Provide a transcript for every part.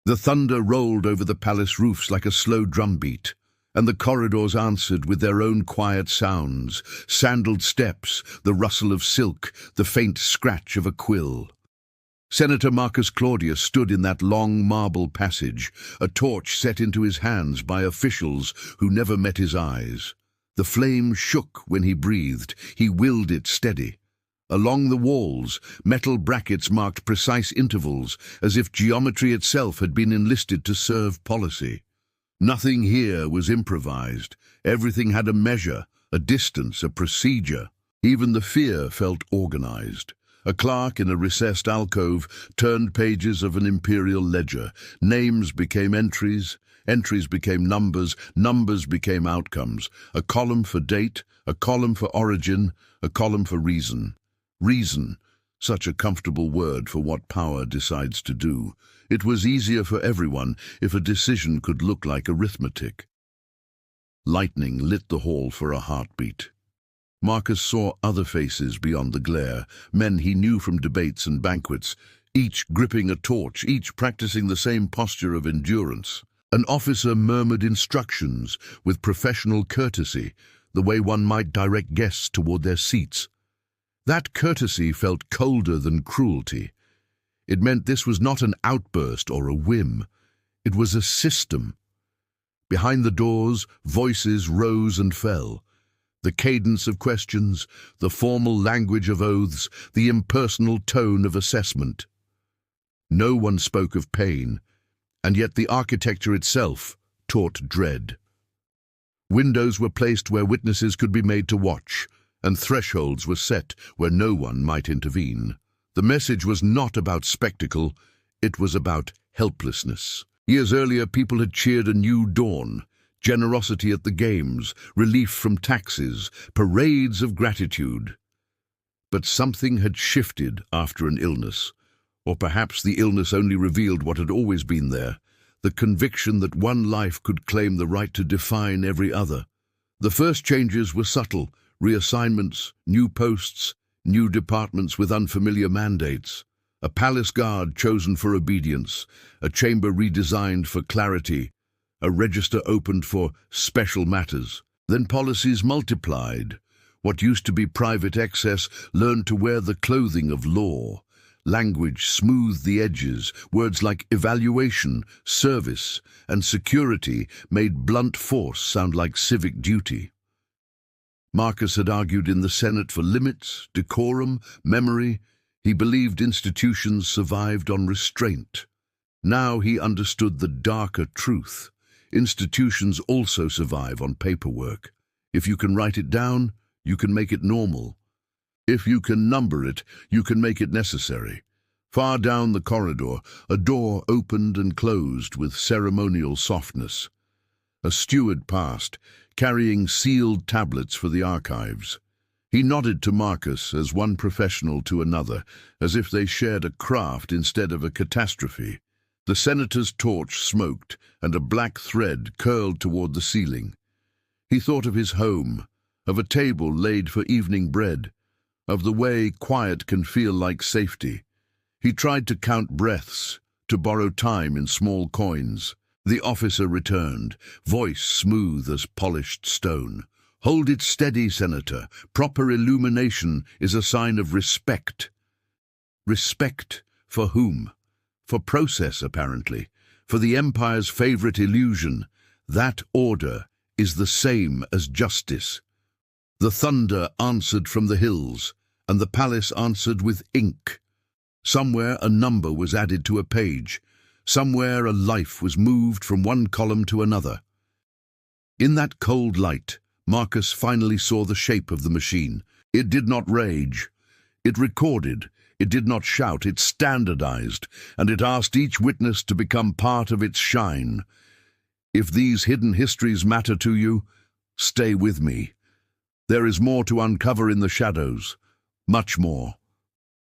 The thunder rolled over the palace roofs like a slow drumbeat, and the corridors answered with their own quiet sounds, sandaled steps, the rustle of silk, the faint scratch of a quill. Senator Marcus Claudius stood in that long marble passage, a torch set into his hands by officials who never met his eyes. The flame shook when he breathed. He willed it steady. Along the walls, metal brackets marked precise intervals, as if geometry itself had been enlisted to serve policy. Nothing here was improvised. Everything had a measure, a distance, a procedure. Even the fear felt organized. A clerk in a recessed alcove turned pages of an imperial ledger. Names became entries, entries became numbers, numbers became outcomes. A column for date, a column for origin, a column for reason. Reason, such a comfortable word for what power decides to do. It was easier for everyone if a decision could look like arithmetic. Lightning lit the hall for a heartbeat. Marcus saw other faces beyond the glare, men he knew from debates and banquets, each gripping a torch, each practicing the same posture of endurance. An officer murmured instructions with professional courtesy, the way one might direct guests toward their seats. That courtesy felt colder than cruelty. It meant this was not an outburst or a whim. It was a system. Behind the doors, voices rose and fell. The cadence of questions, the formal language of oaths, the impersonal tone of assessment. No one spoke of pain, and yet the architecture itself taught dread. Windows were placed where witnesses could be made to watch, and thresholds were set where no one might intervene. The message was not about spectacle, it was about helplessness. Years earlier, people had cheered a new dawn, generosity at the games, relief from taxes, parades of gratitude. But something had shifted after an illness, or perhaps the illness only revealed what had always been there, the conviction that one life could claim the right to define every other. The first changes were subtle, reassignments, new posts, new departments with unfamiliar mandates, a palace guard chosen for obedience, a chamber redesigned for clarity, a register opened for special matters. Then policies multiplied. What used to be private excess learned to wear the clothing of law. Language smoothed the edges. Words like evaluation, service, and security made blunt force sound like civic duty. Marcus had argued in the Senate for limits, decorum, memory. He believed institutions survived on restraint. Now he understood the darker truth. Institutions also survive on paperwork. If you can write it down, you can make it normal. If you can number it, you can make it necessary. Far down the corridor, a door opened and closed with ceremonial softness. A steward passed, carrying sealed tablets for the archives. He nodded to Marcus as one professional to another, as if they shared a craft instead of a catastrophe. The senator's torch smoked, and a black thread curled toward the ceiling. He thought of his home, of a table laid for evening bread, of the way quiet can feel like safety. He tried to count breaths, to borrow time in small coins. The officer returned, voice smooth as polished stone. "Hold it steady, Senator. Proper illumination is a sign of respect." Respect for whom? For process, apparently. For the Empire's favorite illusion. That order is the same as justice. The thunder answered from the hills, and the palace answered with ink. Somewhere a number was added to a page. Somewhere a life was moved from one column to another. In that cold light, Marcus finally saw the shape of the machine. It did not rage. It recorded. It did not shout. It standardized, and it asked each witness to become part of its shine. If these hidden histories matter to you, stay with me. There is more to uncover in the shadows, much more.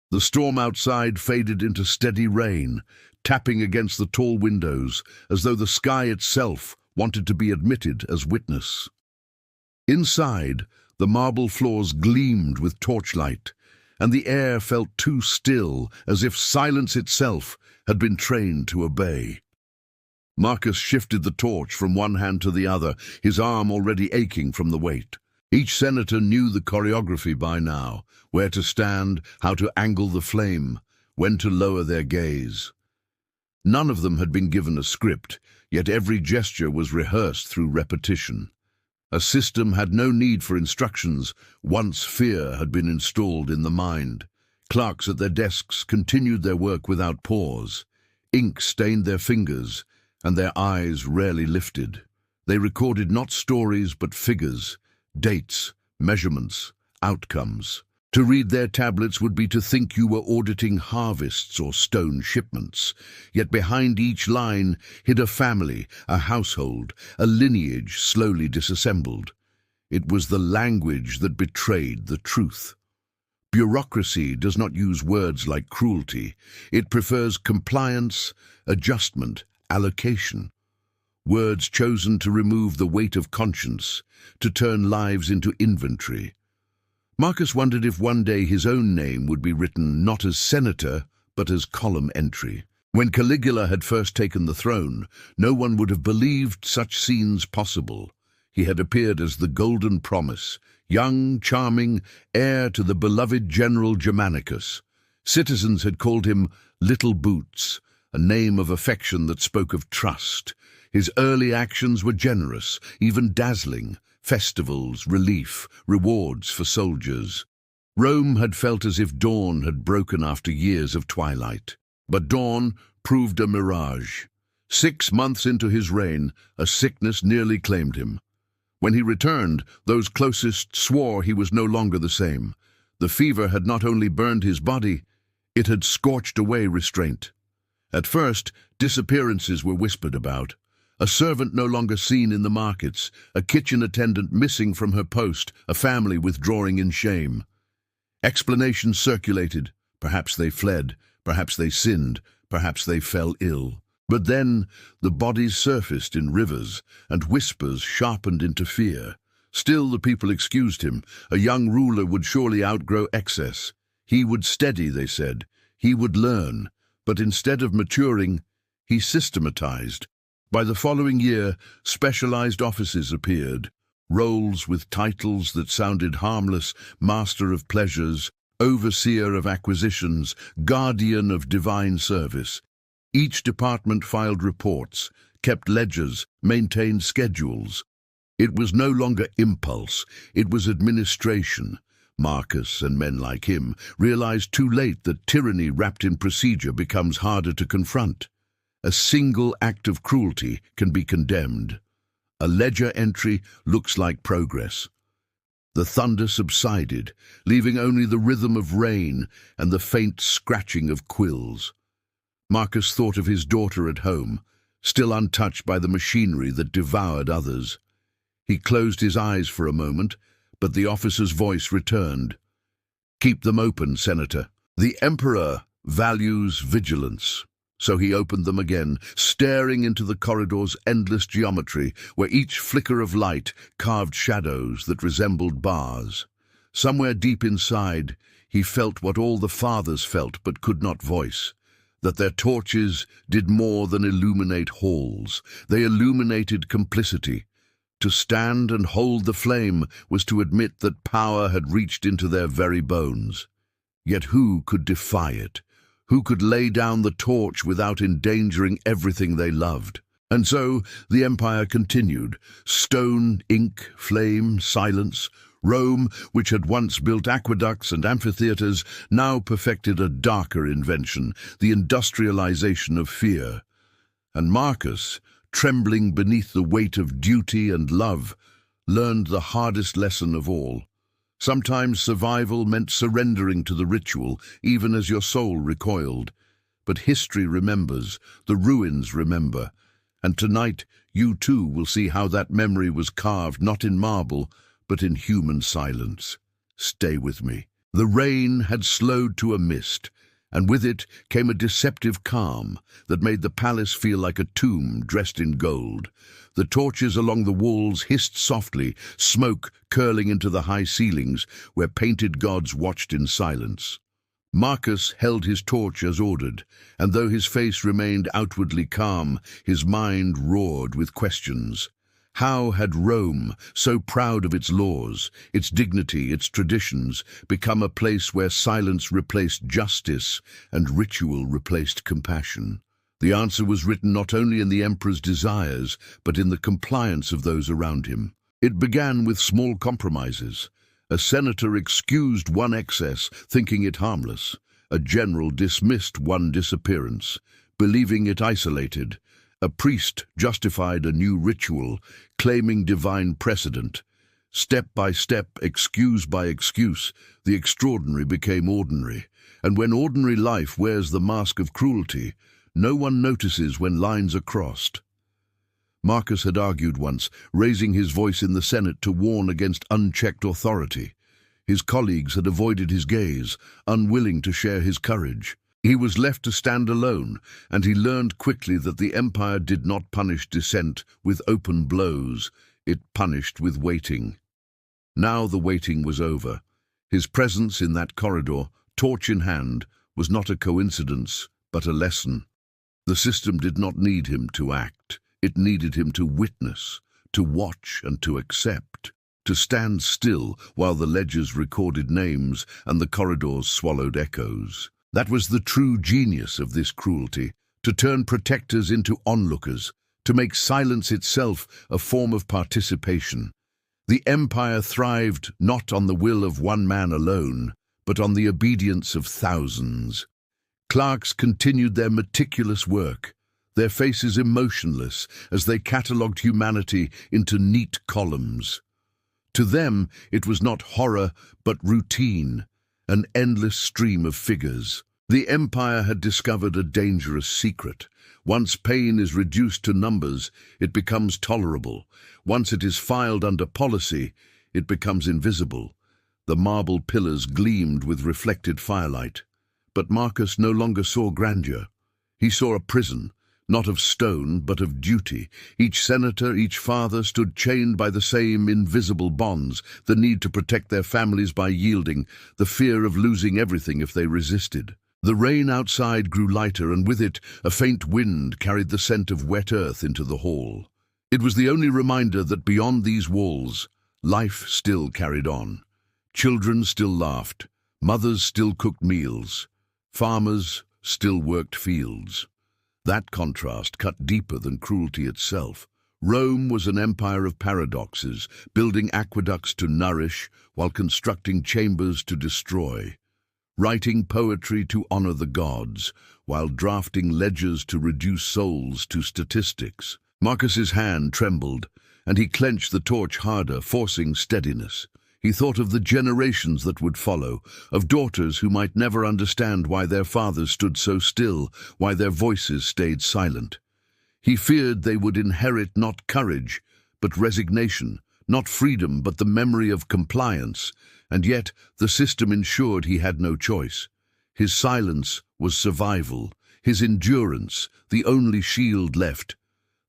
The storm outside faded into steady rain, tapping against the tall windows, as though the sky itself wanted to be admitted as witness. Inside, the marble floors gleamed with torchlight, and the air felt too still, as if silence itself had been trained to obey. Marcus shifted the torch from one hand to the other, his arm already aching from the weight. Each senator knew the choreography by now, where to stand, how to angle the flame, when to lower their gaze. None of them had been given a script, yet every gesture was rehearsed through repetition. A system had no need for instructions once fear had been installed in the mind. Clerks at their desks continued their work without pause. Ink stained their fingers, and their eyes rarely lifted. They recorded not stories but figures, dates, measurements, outcomes. To read their tablets would be to think you were auditing harvests or stone shipments. Yet behind each line hid a family, a household, a lineage slowly disassembled. It was the language that betrayed the truth. Bureaucracy does not use words like cruelty. It prefers compliance, adjustment, allocation. Words chosen to remove the weight of conscience, to turn lives into inventory. Marcus wondered if one day his own name would be written not as senator, but as column entry. When Caligula had first taken the throne, no one would have believed such scenes possible. He had appeared as the golden promise, young, charming, heir to the beloved general Germanicus. Citizens had called him Little Boots, a name of affection that spoke of trust. His early actions were generous, even dazzling. Festivals, relief, rewards for soldiers. Rome had felt as if dawn had broken after years of twilight. But dawn proved a mirage. 6 months into his reign, a sickness nearly claimed him. When he returned, those closest swore he was no longer the same. The fever had not only burned his body, it had scorched away restraint. At first, disappearances were whispered about. A servant no longer seen in the markets, a kitchen attendant missing from her post, a family withdrawing in shame. Explanations circulated. Perhaps they fled, perhaps they sinned, perhaps they fell ill. But then the bodies surfaced in rivers, and whispers sharpened into fear. Still the people excused him. A young ruler would surely outgrow excess. He would steady, they said. He would learn. But instead of maturing, he systematized. By the following year, specialized offices appeared, roles with titles that sounded harmless: master of pleasures, overseer of acquisitions, guardian of divine service. Each department filed reports, kept ledgers, maintained schedules. It was no longer impulse, it was administration. Marcus and men like him realized too late that tyranny wrapped in procedure becomes harder to confront. A single act of cruelty can be condemned. A ledger entry looks like progress. The thunder subsided, leaving only the rhythm of rain and the faint scratching of quills. Marcus thought of his daughter at home, still untouched by the machinery that devoured others. He closed his eyes for a moment, but the officer's voice returned. "Keep them open, Senator. The Emperor values vigilance." So he opened them again, staring into the corridor's endless geometry, where each flicker of light carved shadows that resembled bars. Somewhere deep inside, he felt what all the fathers felt but could not voice, that their torches did more than illuminate halls. They illuminated complicity. To stand and hold the flame was to admit that power had reached into their very bones. Yet who could defy it? Who could lay down the torch without endangering everything they loved? And so the empire continued. Stone, ink, flame, silence. Rome, which had once built aqueducts and amphitheaters, now perfected a darker invention, the industrialization of fear. And Marcus, trembling beneath the weight of duty and love, learned the hardest lesson of all. Sometimes survival meant surrendering to the ritual, even as your soul recoiled. But history remembers, the ruins remember, and tonight you too will see how that memory was carved not in marble, but in human silence. Stay with me. The rain had slowed to a mist, and with it came a deceptive calm that made the palace feel like a tomb dressed in gold. The torches along the walls hissed softly, smoke curling into the high ceilings where painted gods watched in silence. Marcus held his torch as ordered, and though his face remained outwardly calm, his mind roared with questions. How had Rome, so proud of its laws, its dignity, its traditions, become a place where silence replaced justice and ritual replaced compassion? The answer was written not only in the emperor's desires, but in the compliance of those around him. It began with small compromises. A senator excused one excess, thinking it harmless. A general dismissed one disappearance, believing it isolated. A priest justified a new ritual, claiming divine precedent. Step by step, excuse by excuse, the extraordinary became ordinary. And when ordinary life wears the mask of cruelty, no one notices when lines are crossed. Marcus had argued once, raising his voice in the Senate to warn against unchecked authority. His colleagues had avoided his gaze, unwilling to share his courage. He was left to stand alone, and he learned quickly that the empire did not punish dissent with open blows, it punished with waiting. Now the waiting was over. His presence in that corridor, torch in hand, was not a coincidence, but a lesson. The system did not need him to act. It needed him to witness, to watch and to accept, to stand still while the ledgers recorded names and the corridors swallowed echoes. That was the true genius of this cruelty, to turn protectors into onlookers, to make silence itself a form of participation. The empire thrived not on the will of one man alone, but on the obedience of thousands. Clerks continued their meticulous work, their faces emotionless as they catalogued humanity into neat columns. To them, it was not horror, but routine, an endless stream of figures. The empire had discovered a dangerous secret. Once pain is reduced to numbers, it becomes tolerable. Once it is filed under policy, it becomes invisible. The marble pillars gleamed with reflected firelight. But Marcus no longer saw grandeur. He saw a prison, not of stone, but of duty. Each senator, each father stood chained by the same invisible bonds, the need to protect their families by yielding, the fear of losing everything if they resisted. The rain outside grew lighter, and with it, a faint wind carried the scent of wet earth into the hall. It was the only reminder that beyond these walls, life still carried on. Children still laughed, mothers still cooked meals, farmers still worked fields. That contrast cut deeper than cruelty itself. Rome was an empire of paradoxes, building aqueducts to nourish while constructing chambers to destroy, writing poetry to honor the gods while drafting ledgers to reduce souls to statistics. Marcus's hand trembled, and he clenched the torch harder, forcing steadiness. He thought of the generations that would follow, of daughters who might never understand why their fathers stood so still, why their voices stayed silent. He feared they would inherit not courage, but resignation, not freedom, but the memory of compliance, and yet the system ensured he had no choice. His silence was survival, his endurance the only shield left.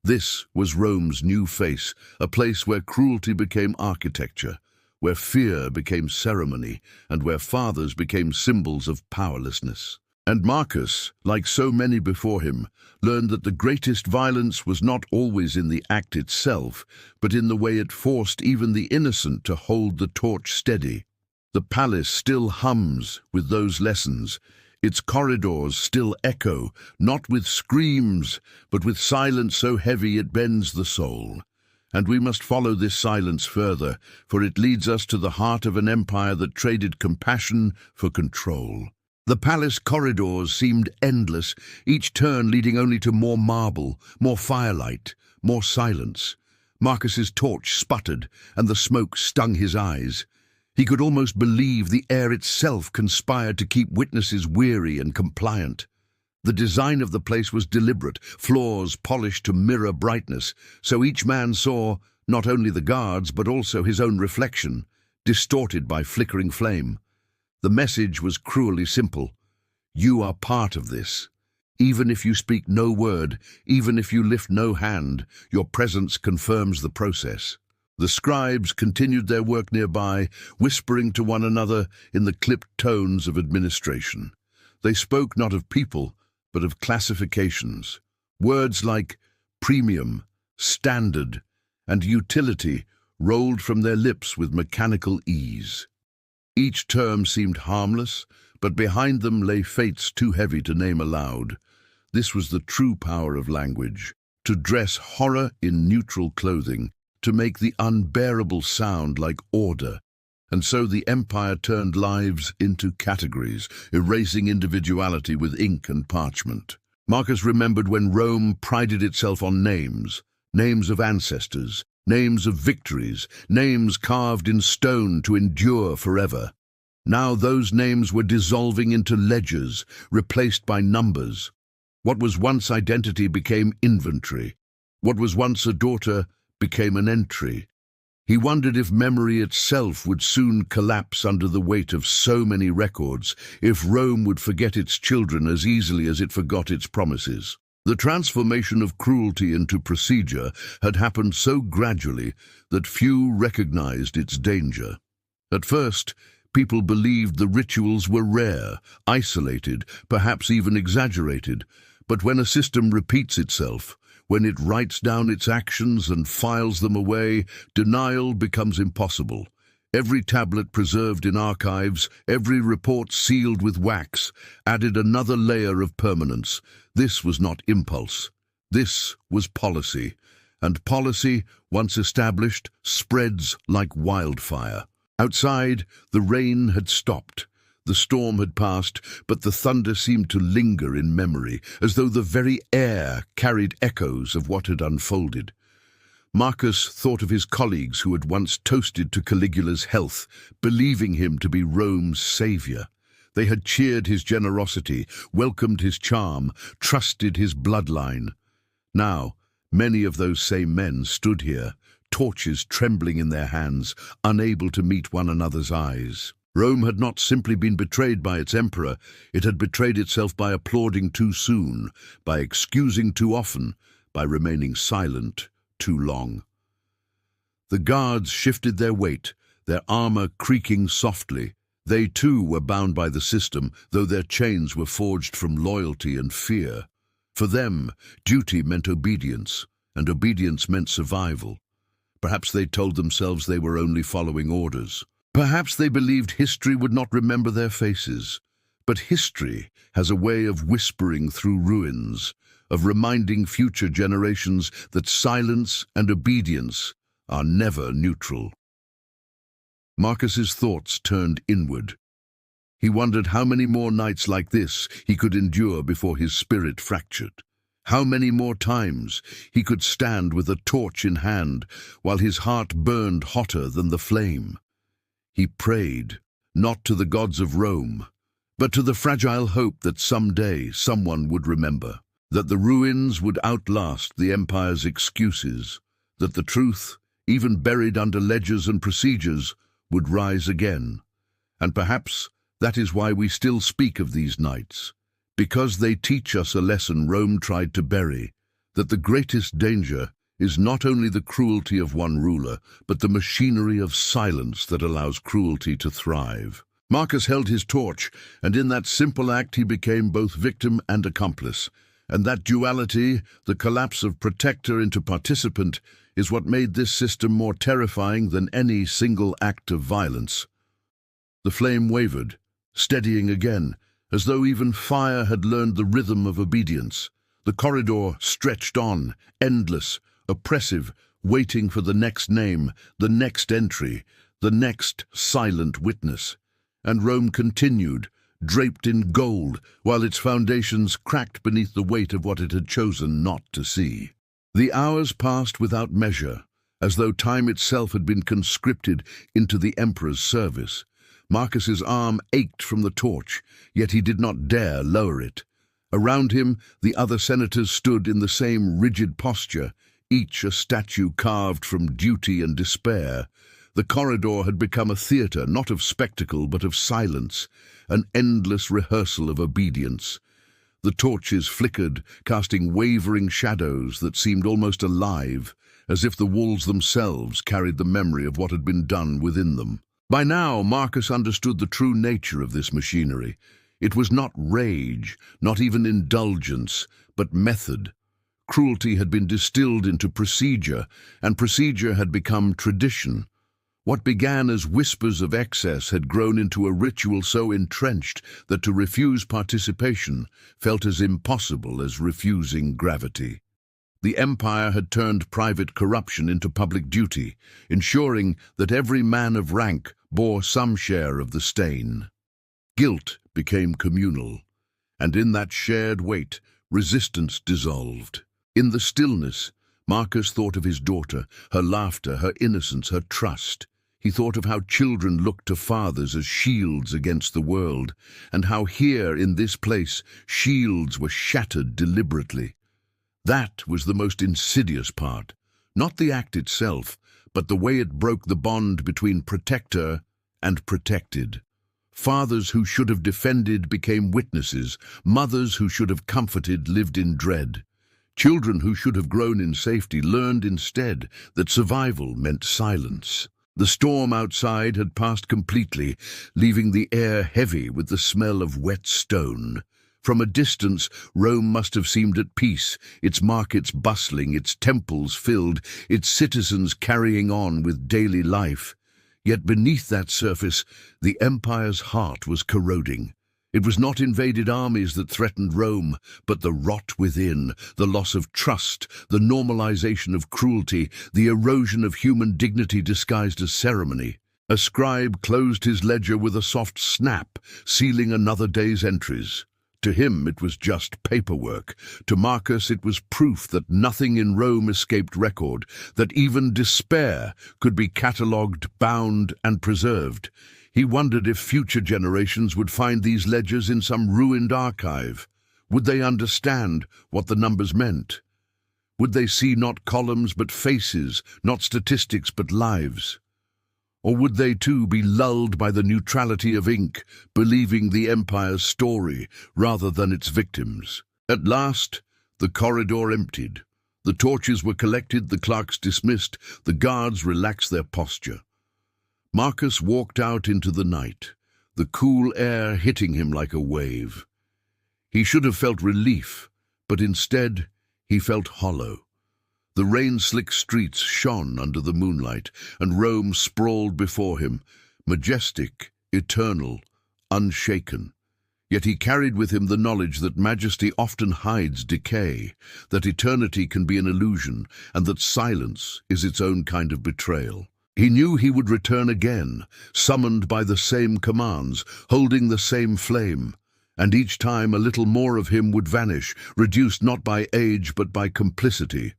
This was Rome's new face, a place where cruelty became architecture, where fear became ceremony, and where fathers became symbols of powerlessness. And Marcus, like so many before him, learned that the greatest violence was not always in the act itself, but in the way it forced even the innocent to hold the torch steady. The palace still hums with those lessons. Its corridors still echo, not with screams, but with silence so heavy it bends the soul. And we must follow this silence further, for it leads us to the heart of an empire that traded compassion for control. The palace corridors seemed endless, each turn leading only to more marble, more firelight, more silence. Marcus's torch sputtered, and the smoke stung his eyes. He could almost believe the air itself conspired to keep witnesses weary and compliant. The design of the place was deliberate, floors polished to mirror brightness, so each man saw not only the guards but also his own reflection, distorted by flickering flame. The message was cruelly simple. You are part of this. Even if you speak no word, even if you lift no hand, your presence confirms the process. The scribes continued their work nearby, whispering to one another in the clipped tones of administration. They spoke not of people, but of classifications. Words like premium, standard, and utility rolled from their lips with mechanical ease. Each term seemed harmless, but behind them lay fates too heavy to name aloud. This was the true power of language, to dress horror in neutral clothing, to make the unbearable sound like order. And so the empire turned lives into categories, erasing individuality with ink and parchment. Marcus remembered when Rome prided itself on names, names of ancestors, names of victories, names carved in stone to endure forever. Now those names were dissolving into ledgers, replaced by numbers. What was once identity became inventory. What was once a daughter became an entry. He wondered if memory itself would soon collapse under the weight of so many records, if Rome would forget its children as easily as it forgot its promises. The transformation of cruelty into procedure had happened so gradually that few recognized its danger. At first, people believed the rituals were rare, isolated, perhaps even exaggerated, but when a system repeats itself, when it writes down its actions and files them away, denial becomes impossible. Every tablet preserved in archives, every report sealed with wax, added another layer of permanence. This was not impulse. This was policy. And policy, once established, spreads like wildfire. Outside, the rain had stopped. The storm had passed, but the thunder seemed to linger in memory, as though the very air carried echoes of what had unfolded. Marcus thought of his colleagues who had once toasted to Caligula's health, believing him to be Rome's savior. They had cheered his generosity, welcomed his charm, trusted his bloodline. Now, many of those same men stood here, torches trembling in their hands, unable to meet one another's eyes. Rome had not simply been betrayed by its emperor, it had betrayed itself by applauding too soon, by excusing too often, by remaining silent too long. The guards shifted their weight, their armor creaking softly. They too were bound by the system, though their chains were forged from loyalty and fear. For them, duty meant obedience, and obedience meant survival. Perhaps they told themselves they were only following orders. Perhaps they believed history would not remember their faces. But history has a way of whispering through ruins, of reminding future generations that silence and obedience are never neutral. Marcus's thoughts turned inward. He wondered how many more nights like this he could endure before his spirit fractured. How many more times he could stand with a torch in hand while his heart burned hotter than the flame. He prayed, not to the gods of Rome, but to the fragile hope that someday someone would remember, that the ruins would outlast the empire's excuses, that the truth, even buried under ledgers and procedures, would rise again. And perhaps that is why we still speak of these nights, because they teach us a lesson Rome tried to bury, that the greatest danger is not only the cruelty of one ruler, but the machinery of silence that allows cruelty to thrive. Marcus held his torch, and in that simple act he became both victim and accomplice. And that duality, the collapse of protector into participant, is what made this system more terrifying than any single act of violence. The flame wavered, steadying again, as though even fire had learned the rhythm of obedience. The corridor stretched on, endless, oppressive, waiting for the next name, the next entry, the next silent witness. And Rome continued, draped in gold, while its foundations cracked beneath the weight of what it had chosen not to see. The hours passed without measure, as though time itself had been conscripted into the emperor's service. Marcus's arm ached from the torch, yet he did not dare lower it. Around him, the other senators stood in the same rigid posture, each a statue carved from duty and despair. The corridor had become a theatre, not of spectacle, but of silence, an endless rehearsal of obedience. The torches flickered, casting wavering shadows that seemed almost alive, as if the walls themselves carried the memory of what had been done within them. By now, Marcus understood the true nature of this machinery. It was not rage, not even indulgence, but method. Cruelty had been distilled into procedure, and procedure had become tradition. What began as whispers of excess had grown into a ritual so entrenched that to refuse participation felt as impossible as refusing gravity. The empire had turned private corruption into public duty, ensuring that every man of rank bore some share of the stain. Guilt became communal, and in that shared weight, resistance dissolved. In the stillness, Marcus thought of his daughter, her laughter, her innocence, her trust. He thought of how children looked to fathers as shields against the world, and how here in this place shields were shattered deliberately. That was the most insidious part, not the act itself, but the way it broke the bond between protector and protected. Fathers who should have defended became witnesses, mothers who should have comforted lived in dread. Children who should have grown in safety learned instead that survival meant silence. The storm outside had passed completely, leaving the air heavy with the smell of wet stone. From a distance, Rome must have seemed at peace, its markets bustling, its temples filled, its citizens carrying on with daily life. Yet beneath that surface, the empire's heart was corroding. It was not invaded armies that threatened Rome, but the rot within, the loss of trust, the normalization of cruelty, the erosion of human dignity disguised as ceremony. A scribe closed his ledger with a soft snap, sealing another day's entries. To him it was just paperwork. To Marcus it was proof that nothing in Rome escaped record, that even despair could be catalogued, bound, and preserved. He wondered if future generations would find these ledgers in some ruined archive. Would they understand what the numbers meant? Would they see not columns but faces, not statistics but lives? Or would they too be lulled by the neutrality of ink, believing the empire's story rather than its victims? At last, the corridor emptied. The torches were collected, the clerks dismissed, the guards relaxed their posture. Marcus walked out into the night, the cool air hitting him like a wave. He should have felt relief, but instead he felt hollow. The rain-slick streets shone under the moonlight, and Rome sprawled before him, majestic, eternal, unshaken. Yet he carried with him the knowledge that majesty often hides decay, that eternity can be an illusion, and that silence is its own kind of betrayal. He knew he would return again, summoned by the same commands, holding the same flame, and each time a little more of him would vanish, reduced not by age but by complicity.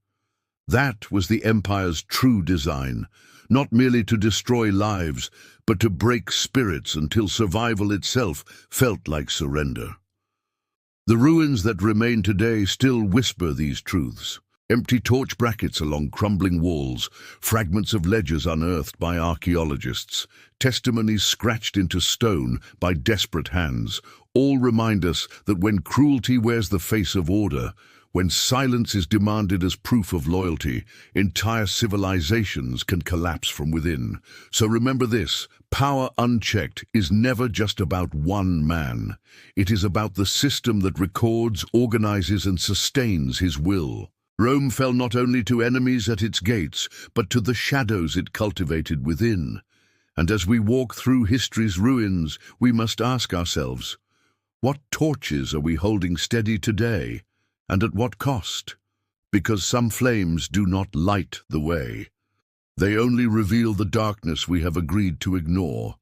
That was the empire's true design, not merely to destroy lives, but to break spirits until survival itself felt like surrender. The ruins that remain today still whisper these truths. Empty torch brackets along crumbling walls, fragments of ledgers unearthed by archaeologists, testimonies scratched into stone by desperate hands, all remind us that when cruelty wears the face of order, when silence is demanded as proof of loyalty, entire civilizations can collapse from within. So remember this, power unchecked is never just about one man. It is about the system that records, organizes, and sustains his will. Rome fell not only to enemies at its gates, but to the shadows it cultivated within. And as we walk through history's ruins, we must ask ourselves, what torches are we holding steady today, and at what cost? Because some flames do not light the way. They only reveal the darkness we have agreed to ignore.